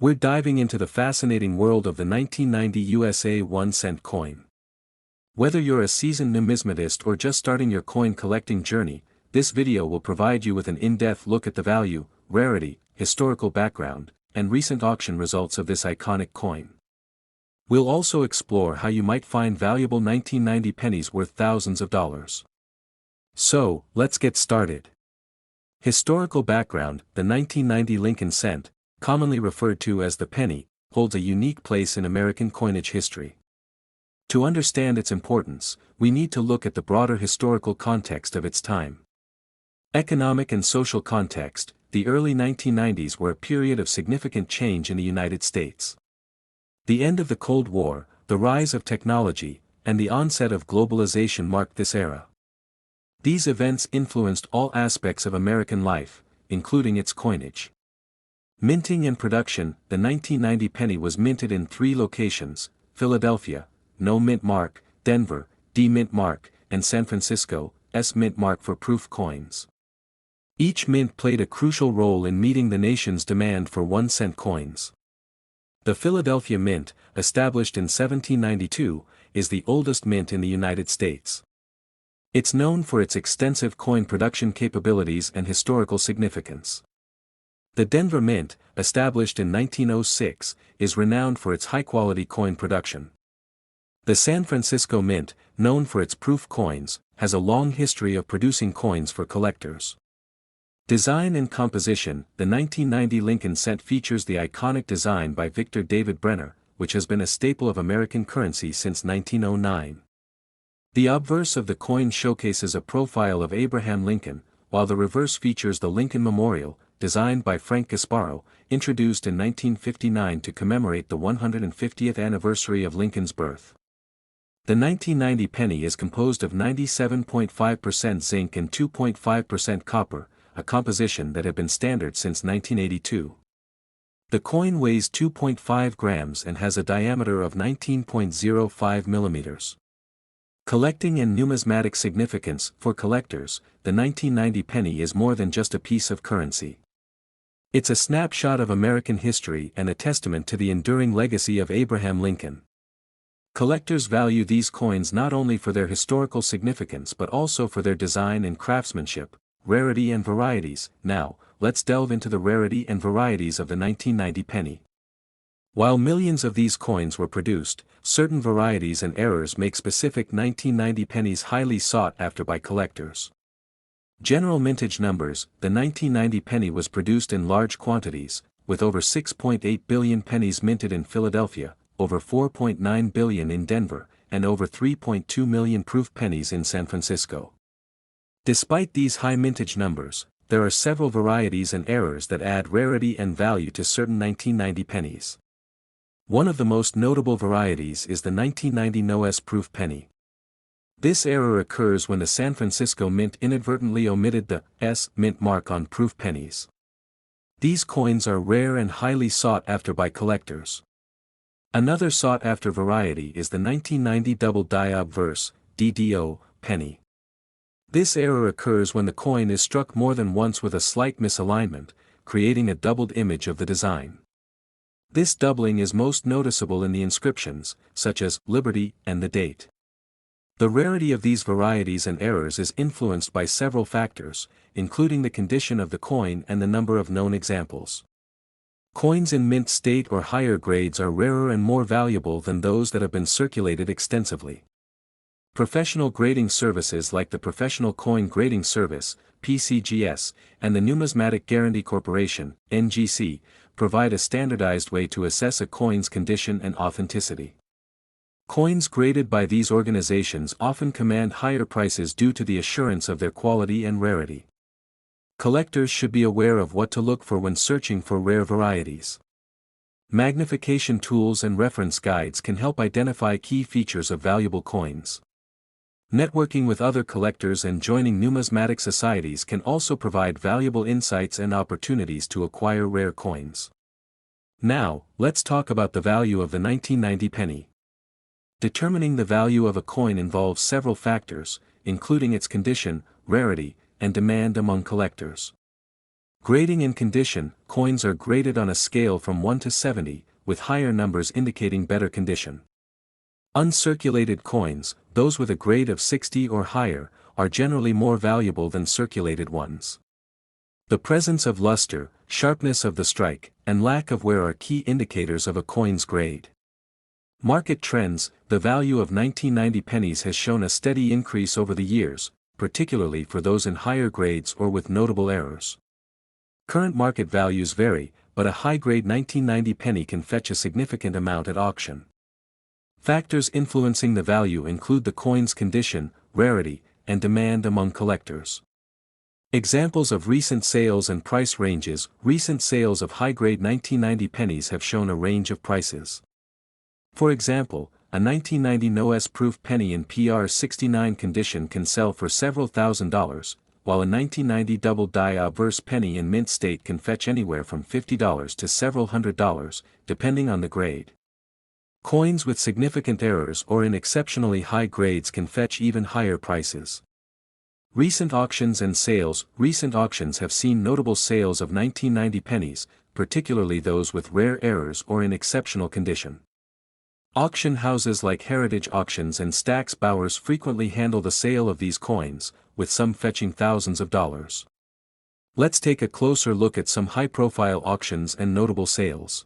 We're diving into the fascinating world of the 1990 USA 1-cent coin. Whether you're a seasoned numismatist or just starting your coin collecting journey, this video will provide you with an in-depth look at the value, rarity, historical background, and recent auction results of this iconic coin. We'll also explore how you might find valuable 1990 pennies worth thousands of dollars. So, let's get started. Historical background: the 1990 Lincoln cent, commonly referred to as the penny, holds a unique place in American coinage history. To understand its importance, we need to look at the broader historical context of its time. Economic and social context: the early 1990s were a period of significant change in the United States. The end of the Cold War, the rise of technology, and the onset of globalization marked this era. These events influenced all aspects of American life, including its coinage. Minting and production: the 1990 penny was minted in 3 locations: Philadelphia, no mint mark; Denver, D mint mark; and San Francisco, S mint mark for proof coins. Each mint played a crucial role in meeting the nation's demand for 1-cent coins. The Philadelphia Mint, established in 1792, is the oldest mint in the United States. It's known for its extensive coin production capabilities and historical significance. The Denver Mint, established in 1906, is renowned for its high-quality coin production. The San Francisco Mint, known for its proof coins, has a long history of producing coins for collectors. Design and composition: the 1990 Lincoln cent features the iconic design by Victor David Brenner, which has been a staple of American currency since 1909. The obverse of the coin showcases a profile of Abraham Lincoln, while the reverse features the Lincoln Memorial, designed by Frank Gasparo, introduced in 1959 to commemorate the 150th anniversary of Lincoln's birth. The 1990 penny is composed of 97.5% zinc and 2.5% copper, a composition that had been standard since 1982. The coin weighs 2.5 grams and has a diameter of 19.05 millimeters. Collecting and numismatic significance: for collectors, the 1990 penny is more than just a piece of currency. It's a snapshot of American history and a testament to the enduring legacy of Abraham Lincoln. Collectors value these coins not only for their historical significance but also for their design and craftsmanship. Rarity and varieties: now, let's delve into the rarity and varieties of the 1990 penny. While millions of these coins were produced, certain varieties and errors make specific 1990 pennies highly sought after by collectors. General mintage numbers: the 1990 penny was produced in large quantities, with over 6.8 billion pennies minted in Philadelphia, over 4.9 billion in Denver, and over 3.2 million proof pennies in San Francisco. Despite these high mintage numbers, there are several varieties and errors that add rarity and value to certain 1990 pennies. One of the most notable varieties is the 1990 No S proof penny. This error occurs when the San Francisco Mint inadvertently omitted the S mint mark on proof pennies. These coins are rare and highly sought after by collectors. Another sought-after variety is the 1990 Double Die Obverse (DDO) penny. This error occurs when the coin is struck more than once with a slight misalignment, creating a doubled image of the design. This doubling is most noticeable in the inscriptions, such as Liberty and the date. The rarity of these varieties and errors is influenced by several factors, including the condition of the coin and the number of known examples. Coins in mint state or higher grades are rarer and more valuable than those that have been circulated extensively. Professional grading services like the Professional Coin Grading Service, PCGS, and the Numismatic Guarantee Corporation, NGC, provide a standardized way to assess a coin's condition and authenticity. Coins graded by these organizations often command higher prices due to the assurance of their quality and rarity. Collectors should be aware of what to look for when searching for rare varieties. Magnification tools and reference guides can help identify key features of valuable coins. Networking with other collectors and joining numismatic societies can also provide valuable insights and opportunities to acquire rare coins. Now, let's talk about the value of the 1990 penny. Determining the value of a coin involves several factors, including its condition, rarity, and demand among collectors. Grading and condition: coins are graded on a scale from 1 to 70, with higher numbers indicating better condition. Uncirculated coins, those with a grade of 60 or higher, are generally more valuable than circulated ones. The presence of luster, sharpness of the strike, and lack of wear are key indicators of a coin's grade. Market trends: the value of 1990 pennies has shown a steady increase over the years, particularly for those in higher grades or with notable errors. Current market values vary, but a high-grade 1990 penny can fetch a significant amount at auction. Factors influencing the value include the coin's condition, rarity, and demand among collectors. Examples of recent sales and price ranges: recent sales of high-grade 1990 pennies have shown a range of prices. For example, a 1990 no-S-proof penny in PR69 condition can sell for several $1,000s, while a 1990 double-die obverse penny in mint state can fetch anywhere from $50 to several $100s, depending on the grade. Coins with significant errors or in exceptionally high grades can fetch even higher prices. Recent auctions and sales: recent auctions have seen notable sales of 1990 pennies, particularly those with rare errors or in exceptional condition. Auction houses like Heritage Auctions and Stack's Bowers frequently handle the sale of these coins, with some fetching thousands of dollars. Let's take a closer look at some high-profile auctions and notable sales.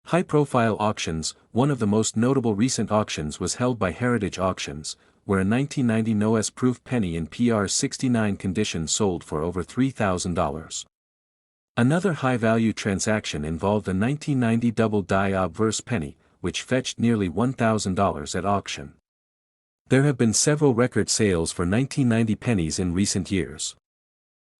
High-profile auctions: one of the most notable recent auctions was held by Heritage Auctions, where a 1990 no-S-proof penny in PR69 condition sold for over $3,000. Another high-value transaction involved a 1990 double-die obverse penny, which fetched nearly $1,000 at auction. There have been several record sales for 1990 pennies in recent years.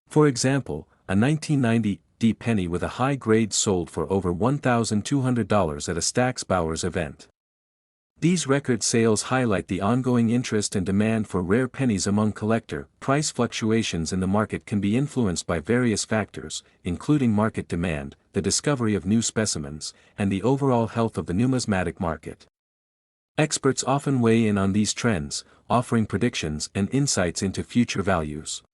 For example, a 1990 D penny with a high grade sold for over $1,200 at a Stack's Bowers event. These record sales highlight the ongoing interest and demand for rare pennies among collectors. Price fluctuations in the market can be influenced by various factors, including market demand, the discovery of new specimens, and the overall health of the numismatic market. Experts often weigh in on these trends, offering predictions and insights into future values.